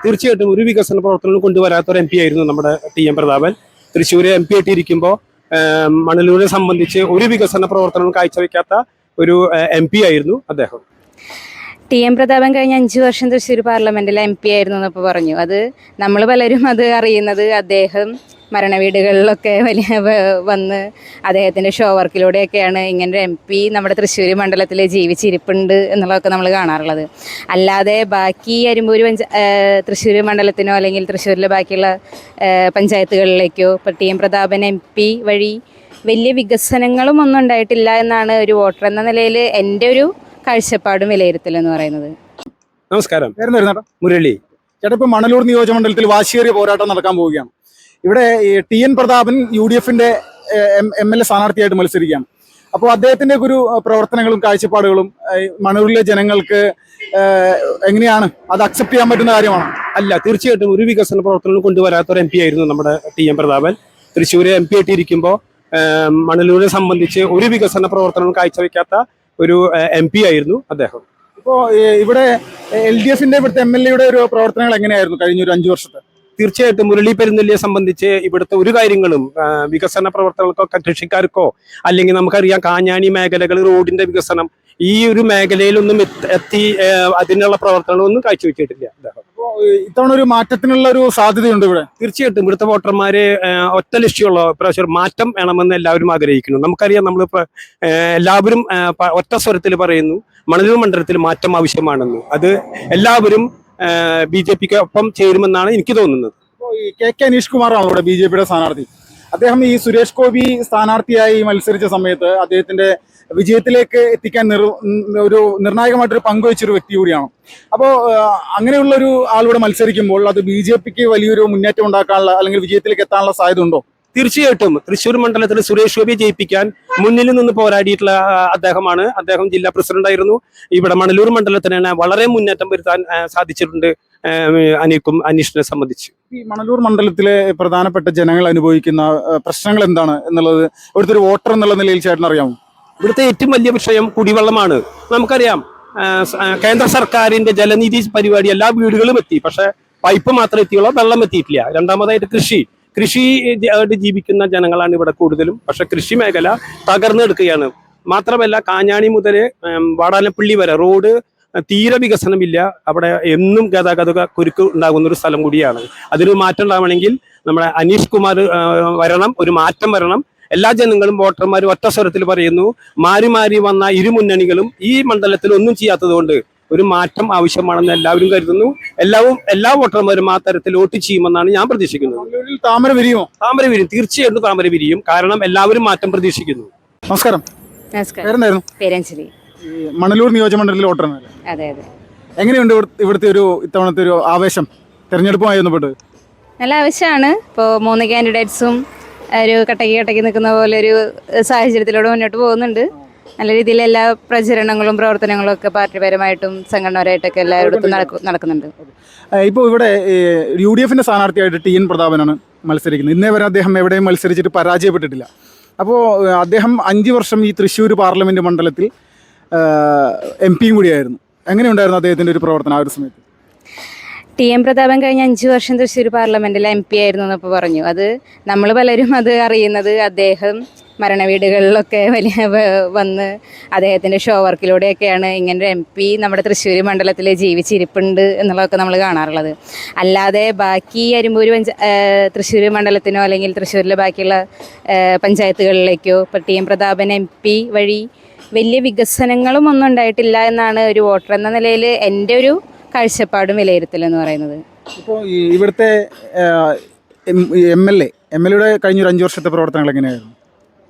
തീർച്ചയായിട്ടും ഒരു വികസന പ്രവർത്തനങ്ങൾ കൊണ്ടുവരാത്ത ഒരു MP ആയിരുന്നു നമ്മുടെ TM പ്രതാപൻ. തൃശ്ശൂർ MP ആയിട്ടിരിക്കുമ്പോൾ മണലൂരിനെ സംബന്ധിച്ച് ഒരു വികസന പ്രവർത്തനവും കാഴ്ചവെക്കാത്ത ഒരു MP ആയിരുന്നു അദ്ദേഹം. TM പ്രതാപൻ കഴിഞ്ഞ 5 വർഷം തൃശ്ശൂർ പാർലമെന്റിലെ MP ആയിരുന്നു എന്നപ്പോൾ പറഞ്ഞു. അത് നമ്മൾ പലരും അത് അറിയുന്നത് അദ്ദേഹം മരണവീടുകളിലൊക്കെ വന്ന് അദ്ദേഹത്തിൻ്റെ ഷോ വർക്കിലൂടെയൊക്കെയാണ് ഇങ്ങനെ MP നമ്മുടെ തൃശ്ശൂർ മണ്ഡലത്തിൽ ജീവിച്ചിരിപ്പുണ്ട് എന്നുള്ളതൊക്കെ നമ്മൾ കാണാറുള്ളത്. അല്ലാതെ ബാക്കി അരുമ്പൂർ തൃശ്ശൂർ മണ്ഡലത്തിനോ അല്ലെങ്കിൽ തൃശ്ശൂരിലെ ബാക്കിയുള്ള പഞ്ചായത്തുകളിലേക്കോ ഇപ്പോൾ TM പ്രതാപൻ MP വഴി വലിയ വികസനങ്ങളും ഒന്നും ഉണ്ടായിട്ടില്ല എന്നാണ് ഒരു വോട്ടർ എന്ന നിലയിൽ എൻ്റെ ഒരു കാഴ്ചപ്പാടും വിലയിരുത്തലെന്ന് പറയുന്നത്. നമസ്കാരം, മുരളി ചേട്ടാ. ഇപ്പൊ മണലൂർ നിയോജകമണ്ഡലത്തിൽ വാശിയേറിയ പോരാട്ടം നടക്കാൻ പോവുകയാണ്. ഇവിടെ TN പ്രതാപൻ UDFന്റെ MLA സ്ഥാനാർത്ഥിയായിട്ട് മത്സരിക്കുകയാണ്. അപ്പോൾ അദ്ദേഹത്തിന്റെ ഒരു പ്രവർത്തനങ്ങളും കാഴ്ചപ്പാടുകളും മണലൂരിലെ ജനങ്ങൾക്ക് എങ്ങനെയാണ് അത് അക്സെപ്റ്റ് ചെയ്യാൻ പറ്റുന്ന കാര്യമാണോ? അല്ല, തീർച്ചയായിട്ടും ഒരു വികസന പ്രവർത്തനങ്ങൾ കൊണ്ടുവരാത്ത ഒരു MP ആയിരുന്നു നമ്മുടെ TM പ്രതാപൻ. തൃശ്ശൂർ MP ആയിട്ടിരിക്കുമ്പോൾ മണലൂരിനെ സംബന്ധിച്ച് ഒരു വികസന പ്രവർത്തനവും കാഴ്ചവെക്കാത്ത ഒരു MP ആയിരുന്നു അദ്ദേഹം. ഇപ്പോൾ ഇവിടെ LDFന്റെ ഇവിടുത്തെ MLAയുടെ ഒരു പ്രവർത്തനങ്ങൾ എങ്ങനെയായിരുന്നു കഴിഞ്ഞ ഒരു 5 വർഷത്തെ? തീർച്ചയായിട്ടും മുരളി പെരുന്നെല്ലിയെ സംബന്ധിച്ച് ഇവിടുത്തെ ഒരു കാര്യങ്ങളും വികസന പ്രവർത്തനങ്ങൾക്കോ കൃഷിക്കാർക്കോ അല്ലെങ്കിൽ നമുക്കറിയാം കാഞ്ഞാണി മേഖലകൾ റോഡിന്റെ വികസനം ഈ ഒരു മേഖലയിലൊന്നും എത്തി അതിനുള്ള പ്രവർത്തനങ്ങളൊന്നും കാഴ്ചവെച്ചിട്ടില്ല അദ്ദേഹം. ഇത്തവണ ഒരു മാറ്റത്തിനുള്ള ഒരു സാധ്യതയുണ്ട് ഇവിടെ. തീർച്ചയായിട്ടും ഇവിടുത്തെ വോട്ടർമാര് ഒറ്റ ലക്ഷ്യമുള്ള പ്രാവശ്യം മാറ്റം വേണമെന്ന് എല്ലാവരും ആഗ്രഹിക്കുന്നു. നമുക്കറിയാം, നമ്മൾ എല്ലാവരും ഒറ്റ സ്വരത്തിൽ പറയുന്നു മണലൂർ മണ്ഡലത്തിൽ മാറ്റം ആവശ്യമാണെന്ന്. അത് എല്ലാവരും BJPക്ക് ഒപ്പം ചേരുമെന്നാണ് എനിക്ക് തോന്നുന്നത്. KK അനീഷ് കുമാറാണ് ഇവിടെ BJPയുടെ സ്ഥാനാർത്ഥി. അദ്ദേഹം ഈ സുരേഷ് ഗോപി സ്ഥാനാർത്ഥിയായി മത്സരിച്ച സമയത്ത് അദ്ദേഹത്തിന്റെ വിജയത്തിലേക്ക് എത്തിക്കാൻ ഒരു നിർണായകമായിട്ടൊരു പങ്കുവച്ചൊരു വ്യക്തി കൂടിയാണ്. അപ്പോൾ അങ്ങനെയുള്ളൊരു ആളിവിടെ മത്സരിക്കുമ്പോൾ അത് BJPക്ക് വലിയൊരു മുന്നേറ്റം ഉണ്ടാക്കാനുള്ള അല്ലെങ്കിൽ വിജയത്തിലേക്ക് എത്താനുള്ള സാധ്യത ഉണ്ടോ? തീർച്ചയായിട്ടും തൃശ്ശൂർ മണ്ഡലത്തിൽ സുരേഷ് ഗോപിയെ ജയിപ്പിക്കാൻ മുന്നിൽ നിന്ന് പോരാടിയിട്ടുള്ള അദ്ദേഹമാണ്. അദ്ദേഹം ജില്ലാ പ്രസിഡന്റ് ആയിരുന്നു. ഇവിടെ മണലൂർ മണ്ഡലത്തിന് വളരെ മുന്നേറ്റം വരുത്താൻ സാധിച്ചിട്ടുണ്ട് അനീഷിനെ സംബന്ധിച്ച്. ഈ മണലൂർ മണ്ഡലത്തിലെ പ്രധാനപ്പെട്ട ജനങ്ങൾ അനുഭവിക്കുന്ന പ്രശ്നങ്ങൾ എന്താണ് എന്നുള്ളത് ഇവിടുത്തെ ഒരു വോട്ടർ എന്നുള്ള നിലയിൽ ചേട്ടൻ അറിയാമോ? ഇവിടുത്തെ ഏറ്റവും വലിയ വിഷയം കുടിവെള്ളമാണ്. നമുക്കറിയാം, കേന്ദ്ര സർക്കാരിന്റെ ജലനിധി പരിപാടി എല്ലാ വീടുകളും എത്തി, പക്ഷെ പൈപ്പ് മാത്രമേ എത്തിയുള്ളൂ, വെള്ളം എത്തിയിട്ടില്ല. രണ്ടാമതായിട്ട് കൃഷി ജീവിക്കുന്ന ജനങ്ങളാണ് ഇവിടെ കൂടുതലും. പക്ഷെ കൃഷി മേഖല തകർന്നെടുക്കുകയാണ്. മാത്രമല്ല കാഞ്ഞാണി മുതൽ വാടാനപ്പള്ളി വരെ റോഡ് തീരെ വികസനമില്ല. അവിടെ എന്നും ഗതാഗത കുരുക്ക് ഉണ്ടാകുന്ന ഒരു സ്ഥലം കൂടിയാണ്. അതിനൊരു മാറ്റം ഉണ്ടാവണമെങ്കിൽ നമ്മുടെ അനീഷ് കുമാർ വരണം, ഒരു മാറ്റം വരണം. എല്ലാ ജനങ്ങളും വോട്ടർമാരും ഒറ്റ സ്വരത്തിൽ പറയുന്നു, മാറി മാറി വന്ന ഇരു മുന്നണികളും ഈ മണ്ഡലത്തിൽ ഒന്നും ചെയ്യാത്തത് കൊണ്ട് ഒരു മാറ്റം ആവശ്യമാണെന്ന് എല്ലാവരും കരുതുന്നു. എല്ലാ വോട്ടർമാരും ആ തരത്തിൽ വോട്ട് ചെയ്യുമെന്നാണ് ഞാൻ പ്രതീക്ഷിക്കുന്നത്. താമര വിരിയുമോ? താമര വിരിയും, തീർച്ചയായിട്ടും താമര വിരിയും. കാരണം എല്ലാവരും മാറ്റം പ്രതീക്ഷിക്കുന്നു. നമസ്കാരം. പേരഞ്ചേരി മണലൂർ നിയോജകമണ്ഡലത്തിൽ വോട്ടറാണ്. അതെ അതെ. എങ്ങനെയുണ്ട് ഇവിടുത്തെ ഇത്തവണത്തെ ഒരു ആവേശം തെരഞ്ഞെടുപ്പുമായി ബന്ധപ്പെട്ട്? നല്ല ആവശ്യമാണ്. ഇപ്പോൾ 3 കാൻഡിഡേറ്റ്സും ഒരു കട്ടക്ക് നിൽക്കുന്ന പോലെ ഒരു സാഹചര്യത്തിലൂടെ മുന്നോട്ട് പോകുന്നുണ്ട്. നല്ല രീതിയിൽ എല്ലാ പ്രചരണങ്ങളും പ്രവർത്തനങ്ങളും ഒക്കെ പാർട്ടിപരമായിട്ടും സംഘടനപരമായിട്ടൊക്കെ എല്ലായിടത്തും നടക്കുന്നുണ്ട്. ഇപ്പോൾ ഇവിടെ UDFന്റെ സ്ഥാനാർത്ഥിയായിട്ട് TN പ്രതാപനാണ് മത്സരിക്കുന്നത്. ഇന്നേ വരെ അദ്ദേഹം എവിടെയും മത്സരിച്ചിട്ട് പരാജയപ്പെട്ടിട്ടില്ല. അപ്പോൾ അദ്ദേഹം 5 വർഷം ഈ തൃശ്ശൂർ പാർലമെന്റ് മണ്ഡലത്തിൽ MP കൂടിയായിരുന്നു. എങ്ങനെയുണ്ടായിരുന്നു അദ്ദേഹത്തിൻ്റെ ഒരു പ്രവർത്തനം ആ ഒരു സമയത്ത്? TM പ്രതാപൻ കഴിഞ്ഞ 5 വർഷം തൃശ്ശൂർ പാർലമെന്റിലെ MP ആയിരുന്നു എന്നപ്പോൾ പറഞ്ഞു. അത് നമ്മൾ പലരും അത് അറിയുന്നത് അദ്ദേഹം മരണവീടുകളിലൊക്കെ വന്ന് അദ്ദേഹത്തിൻ്റെ ഷോ വർക്കിലൂടെയൊക്കെയാണ് ഇങ്ങനെ MP നമ്മുടെ തൃശ്ശൂർ മണ്ഡലത്തിൽ ജീവിച്ചിരിപ്പുണ്ട് എന്നുള്ളതൊക്കെ നമ്മൾ കാണാറുള്ളത്. അല്ലാതെ ബാക്കി അരുമ്പൂർ തൃശ്ശൂർ മണ്ഡലത്തിനോ അല്ലെങ്കിൽ തൃശ്ശൂരിലെ ബാക്കിയുള്ള പഞ്ചായത്തുകളിലേക്കോ ഇപ്പോൾ TM പ്രതാപൻ MP വഴി വലിയ വികസനങ്ങളും ഒന്നും ഉണ്ടായിട്ടില്ല എന്നാണ് ഒരു വോട്ടർ എന്ന നിലയിൽ എൻ്റെ ഒരു കാഴ്ചപ്പാടും വിലയിരുത്തലെന്ന് പറയുന്നത്. ഇപ്പോൾ ഇവിടുത്തെ MLAയുടെ കഴിഞ്ഞൊരു 5 വർഷത്തെ പ്രവർത്തനങ്ങൾ എങ്ങനെയായിരുന്നു?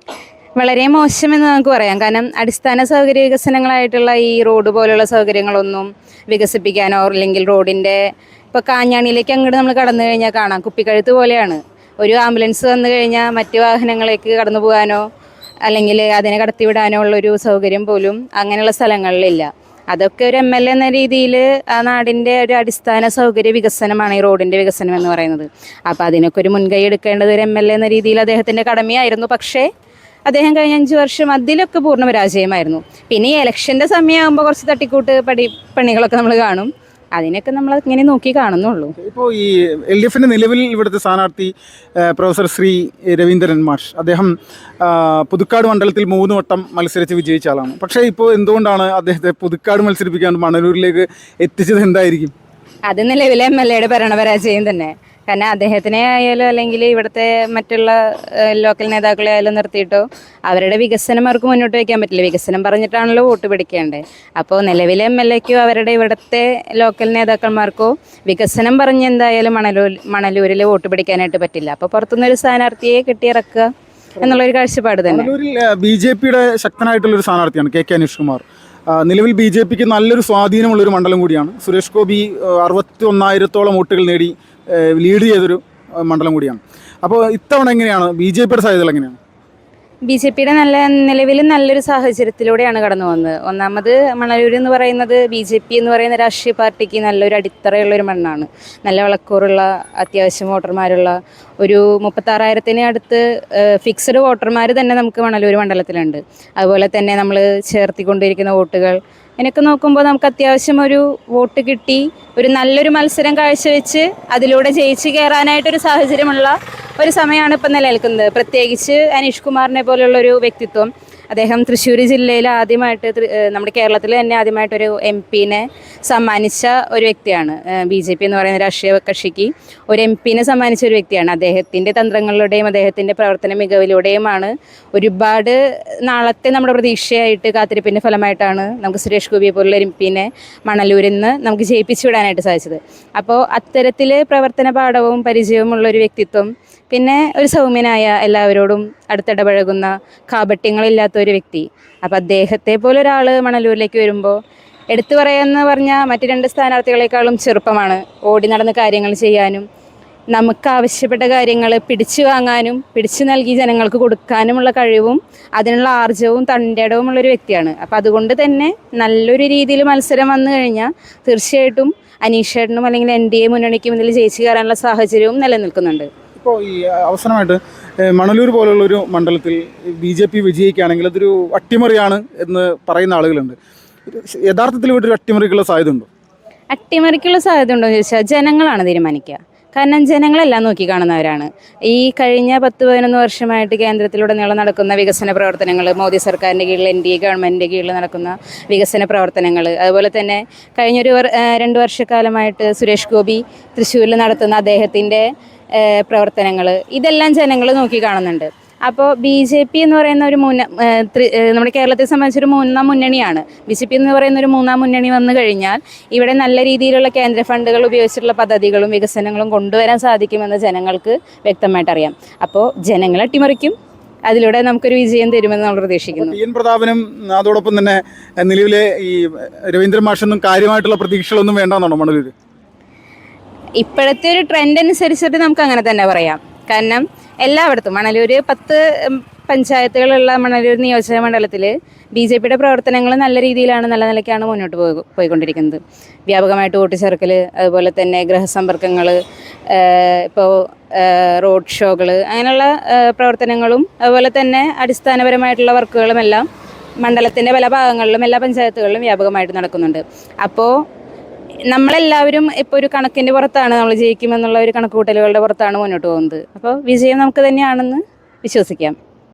വളരെ മോശമെന്ന് നമുക്ക് പറയാം. കാരണം അടിസ്ഥാന സൗകര്യ വികസനങ്ങളായിട്ടുള്ള ഈ റോഡ് പോലുള്ള സൗകര്യങ്ങളൊന്നും വികസിപ്പിക്കാനോ അല്ലെങ്കിൽ റോഡിൻ്റെ ഇപ്പോൾ കാഞ്ഞാണിയിലേക്ക് അങ്ങോട്ട് നമ്മൾ കടന്നു കഴിഞ്ഞാൽ കാണാം കുപ്പിക്കഴുത്ത് പോലെയാണ്. ഒരു ആംബുലൻസ് വന്നു കഴിഞ്ഞാൽ മറ്റു വാഹനങ്ങളിലേക്ക് കടന്നു പോകാനോ അല്ലെങ്കിൽ അതിനെ കടത്തിവിടാനോ ഉള്ളൊരു സൗകര്യം പോലും അങ്ങനെയുള്ള സ്ഥലങ്ങളിലില്ല. അതൊക്കെ ഒരു MLA എന്ന രീതിയിൽ ആ നാടിൻ്റെ ഒരു അടിസ്ഥാന സൗകര്യ വികസനമാണ് ഈ റോഡിൻ്റെ വികസനം എന്ന് പറയുന്നത്. അപ്പോൾ അതിനൊക്കെ ഒരു മുൻകൈ എടുക്കേണ്ടത് ഒരു MLA എന്ന രീതിയിൽ അദ്ദേഹത്തിൻ്റെ കടമയായിരുന്നു. പക്ഷേ അദ്ദേഹം കഴിഞ്ഞ 5 വർഷം അതിലൊക്കെ പൂർണ്ണ പരാജയമായിരുന്നു. പിന്നെ ഈ ഇലക്ഷൻ്റെ സമയമാകുമ്പോൾ കുറച്ച് തട്ടിക്കൂട്ട് പണികളൊക്കെ നമ്മൾ കാണും. അതിനൊക്കെ നമ്മൾ ഇങ്ങനെ നോക്കി കാണുന്നുള്ളൂ. ഇപ്പോൾ ഈ LDFിന്റെ നിലവിൽ ഇവിടുത്തെ സ്ഥാനാർത്ഥി പ്രൊഫസർ ശ്രീ രവീന്ദ്രൻ മാഷ്, അദ്ദേഹം പുതുക്കാട് മണ്ഡലത്തിൽ 3 വട്ടം മത്സരിച്ച് വിജയിച്ച ആളാണ്. പക്ഷേ ഇപ്പോൾ എന്തുകൊണ്ടാണ് അദ്ദേഹത്തെ പുതുക്കാട് മത്സരിപ്പിക്കാൻ മണലൂരിലേക്ക് എത്തിച്ചത്? എന്തായിരിക്കും അത് നിലവിലെ MLA ഭരണപരാജയം തന്നെ. കാരണം അദ്ദേഹത്തിനെ ആയാലും അല്ലെങ്കിൽ ഇവിടുത്തെ മറ്റുള്ള ലോക്കൽ നേതാക്കളെ ആയാലും നിർത്തിയിട്ടോ അവരുടെ വികസനം അവർക്ക് മുന്നോട്ട് വയ്ക്കാൻ പറ്റില്ല. വികസനം പറഞ്ഞിട്ടാണല്ലോ വോട്ട് പിടിക്കേണ്ടത്. അപ്പോൾ നിലവിലെ MLAക്കോ അവരുടെ ഇവിടുത്തെ ലോക്കൽ നേതാക്കന്മാർക്കോ വികസനം പറഞ്ഞ് എന്തായാലും മണലൂരിൽ വോട്ട് പിടിക്കാനായിട്ട് പറ്റില്ല. അപ്പോൾ പുറത്തുനിന്നൊരു സ്ഥാനാർത്ഥിയെ കെട്ടിയിറക്കുക എന്നുള്ളൊരു കാഴ്ചപ്പാട് തന്നെ. മണലൂരിൽ BJPയുടെ ശക്തനായിട്ടുള്ളൊരു സ്ഥാനാർത്ഥിയാണ് KK അനീഷ് കുമാർ. നിലവിൽ BJPക്ക് നല്ലൊരു സ്വാധീനമുള്ളൊരു മണ്ഡലം കൂടിയാണ്. സുരേഷ് ഗോപി 61,000-ഓളം വോട്ടുകൾ നേടി ലീഡ് ചെയ്തൊരു മണ്ഡലം കൂടിയാണ്. അപ്പോൾ ഇത്തവണ എങ്ങനെയാണ് BJPയുടെ സാധ്യതകൾ എങ്ങനെയാണ്? BJPയുടെ നിലവിൽ നല്ലൊരു സാഹചര്യത്തിലൂടെയാണ് കടന്നു വന്നത്. ഒന്നാമത് മണലൂർ എന്ന് പറയുന്നത് BJP എന്ന് പറയുന്ന രാഷ്ട്രീയ പാർട്ടിക്ക് നല്ലൊരു അടിത്തറയുള്ളൊരു മണ്ണാണ്. നല്ല വളക്കൂറുള്ള അത്യാവശ്യം വോട്ടർമാരുള്ള ഒരു 36,000-ന് അടുത്ത് ഫിക്സഡ് വോട്ടർമാർ തന്നെ നമുക്ക് മണലൂർ മണ്ഡലത്തിലുണ്ട്. അതുപോലെ തന്നെ നമ്മൾ ചേർത്തിക്കൊണ്ടിരിക്കുന്ന വോട്ടുകൾ അതിനൊക്കെ നോക്കുമ്പോൾ നമുക്ക് അത്യാവശ്യം ഒരു വോട്ട് കിട്ടി ഒരു നല്ലൊരു മത്സരം കാഴ്ചവെച്ച് അതിലൂടെ ജയിച്ച് കയറാനായിട്ടൊരു സാഹചര്യമുള്ള ഒരു സമയമാണ് ഇപ്പം നിലനിൽക്കുന്നത്. പ്രത്യേകിച്ച് അനീഷ് കുമാറിനെ പോലുള്ളൊരു വ്യക്തിത്വം. അദ്ദേഹം തൃശ്ശൂർ ജില്ലയിൽ ആദ്യമായിട്ട് നമ്മുടെ കേരളത്തിൽ തന്നെ ആദ്യമായിട്ടൊരു MP-നെ സമ്മാനിച്ച ഒരു വ്യക്തിയാണ്. BJP എന്ന് പറയുന്ന രാഷ്ട്രീയ കക്ഷിക്ക് ഒരു MP-നെ സമ്മാനിച്ച ഒരു വ്യക്തിയാണ്. അദ്ദേഹത്തിൻ്റെ തന്ത്രങ്ങളിലൂടെയും അദ്ദേഹത്തിൻ്റെ പ്രവർത്തന മികവിലൂടെയുമാണ് ഒരുപാട് നാളത്തെ നമ്മുടെ പ്രതീക്ഷയായിട്ട് കാത്തിരിപ്പിൻ്റെ ഫലമായിട്ടാണ് നമുക്ക് സുരേഷ് ഗോപിയെ പോലുള്ള MP-നെ മണലൂരിൽ നിന്ന് നമുക്ക് ജയിപ്പിച്ചു വിടാനായിട്ട് സാധിച്ചത്. അപ്പോൾ അത്തരത്തിൽ പ്രവർത്തന പാഠവും പരിചയവുമുള്ളൊരു വ്യക്തിത്വം, പിന്നെ ഒരു സൗമ്യനായ എല്ലാവരോടും അടുത്തിടപഴകുന്ന കാപട്യങ്ങളില്ലാത്ത ഒരു വ്യക്തി. അപ്പോൾ അദ്ദേഹത്തെ പോലെ ഒരാൾ മണലൂരിലേക്ക് വരുമ്പോൾ എടുത്തു പറയാമെന്ന് പറഞ്ഞാൽ മറ്റ് 2 സ്ഥാനാർത്ഥികളെക്കാളും ചെറുപ്പമാണ്. ഓടി നടന്ന് കാര്യങ്ങൾ ചെയ്യാനും നമുക്ക് ആവശ്യപ്പെട്ട കാര്യങ്ങൾ പിടിച്ചു വാങ്ങാനും പിടിച്ചു നൽകി ജനങ്ങൾക്ക് കൊടുക്കാനുമുള്ള കഴിവും അതിനുള്ള ആർജവും തൻ്റെടവുമുള്ളൊരു വ്യക്തിയാണ്. അപ്പോൾ അതുകൊണ്ട് തന്നെ നല്ലൊരു രീതിയിൽ മത്സരം വന്നു കഴിഞ്ഞാൽ തീർച്ചയായിട്ടും അനീഷേട്ടനും അല്ലെങ്കിൽ NDA മുന്നണിക്കും ഇതിൽ ജയിച്ചു കയറാനുള്ള സാഹചര്യവും നിലനിൽക്കുന്നുണ്ട്. ഇപ്പോൾ ഈ അവസാനമായിട്ട് മണലൂർ പോലുള്ളൊരു മണ്ഡലത്തിൽ BJP വിജയിക്കുകയാണെങ്കിൽ അതൊരു അട്ടിമറിയാണ് എന്ന് പറയുന്ന ആളുകളുണ്ട്. യഥാർത്ഥത്തിൽ ഇവിടെ ഒരു അട്ടിമറിക്കുള്ള സാധ്യത ഉണ്ടോ? അട്ടിമറിക്കുള്ള സാധ്യത ഉണ്ടോ എന്ന് ചോദിച്ചാൽ ജനങ്ങളാണ് തീരുമാനിക്കുക. കാരണം ജനങ്ങളെല്ലാം നോക്കിക്കാണുന്നവരാണ്. ഈ കഴിഞ്ഞ 10-11 വർഷമായിട്ട് കേന്ദ്രത്തിലുടനീളം നടക്കുന്ന വികസന പ്രവർത്തനങ്ങൾ, മോദി സർക്കാരിൻ്റെ കീഴിൽ NDA ഗവൺമെൻറ്റിൻ്റെ കീഴിൽ നടക്കുന്ന വികസന പ്രവർത്തനങ്ങൾ, അതുപോലെ തന്നെ കഴിഞ്ഞൊരു 2 വർഷക്കാലമായിട്ട് സുരേഷ് ഗോപി തൃശ്ശൂരിൽ നടത്തുന്ന അദ്ദേഹത്തിൻ്റെ പ്രവർത്തനങ്ങൾ, ഇതെല്ലാം ജനങ്ങൾ നോക്കി കാണുന്നുണ്ട്. അപ്പോൾ BJP എന്ന് പറയുന്ന ഒരു നമ്മുടെ കേരളത്തെ സംബന്ധിച്ചൊരു 3-ാം മുന്നണിയാണ്. BJP എന്ന് പറയുന്ന ഒരു 3-ാം മുന്നണി വന്നു കഴിഞ്ഞാൽ ഇവിടെ നല്ല രീതിയിലുള്ള കേന്ദ്ര ഫണ്ടുകൾ ഉപയോഗിച്ചിട്ടുള്ള പദ്ധതികളും വികസനങ്ങളും കൊണ്ടുവരാൻ സാധിക്കുമെന്ന് ജനങ്ങൾക്ക് വ്യക്തമായിട്ട് അറിയാം. അപ്പോൾ ജനങ്ങൾ അട്ടിമറിക്കും, അതിലൂടെ നമുക്കൊരു വിജയം തരുമെന്ന് നമ്മൾ പ്രതീക്ഷിക്കുന്നു. TN പ്രതാപനും അതോടൊപ്പം തന്നെ നിലവിലെ ഈ രവീന്ദ്രൻ മാഷൊന്നും കാര്യമായിട്ടുള്ള പ്രതീക്ഷകളൊന്നും വേണ്ടെന്നാണോ മണലൂർ? ഇപ്പോഴത്തെ ഒരു ട്രെൻഡ് അനുസരിച്ചിട്ട് നമുക്ക് അങ്ങനെ തന്നെ പറയാം. കാരണം എല്ലായിടത്തും മണലൂർ 10 പഞ്ചായത്തുകളുള്ള മണലൂർ നിയോജക മണ്ഡലത്തിൽ BJPയുടെ പ്രവർത്തനങ്ങൾ നല്ല രീതിയിലാണ്, നല്ല നിലയ്ക്കാണ് മുന്നോട്ട് പോയിക്കൊണ്ടിരിക്കുന്നത്. വ്യാപകമായിട്ട് വോട്ട് ചേർക്കൽ, അതുപോലെ തന്നെ ഗൃഹസമ്പർക്കങ്ങൾ, ഇപ്പോൾ റോഡ് ഷോകൾ, അങ്ങനെയുള്ള പ്രവർത്തനങ്ങളും അതുപോലെ തന്നെ അടിസ്ഥാനപരമായിട്ടുള്ള വർക്കുകളുമെല്ലാം മണ്ഡലത്തിൻ്റെ പല ഭാഗങ്ങളിലും എല്ലാ പഞ്ചായത്തുകളിലും വ്യാപകമായിട്ട് നടക്കുന്നുണ്ട്. അപ്പോൾ നമ്മളെല്ലാവരും ഇപ്പോൾ ഒരു കണക്കിൻ്റെ പുറത്താണ്, നമ്മൾ ജയിക്കുമെന്നുള്ള ഒരു കണക്കുകൂട്ടലുകളുടെ പുറത്താണ് മുന്നോട്ട് പോകുന്നത്. അപ്പോൾ വിജയം നമുക്ക് തന്നെയാണെന്ന് വിശ്വസിക്കാം.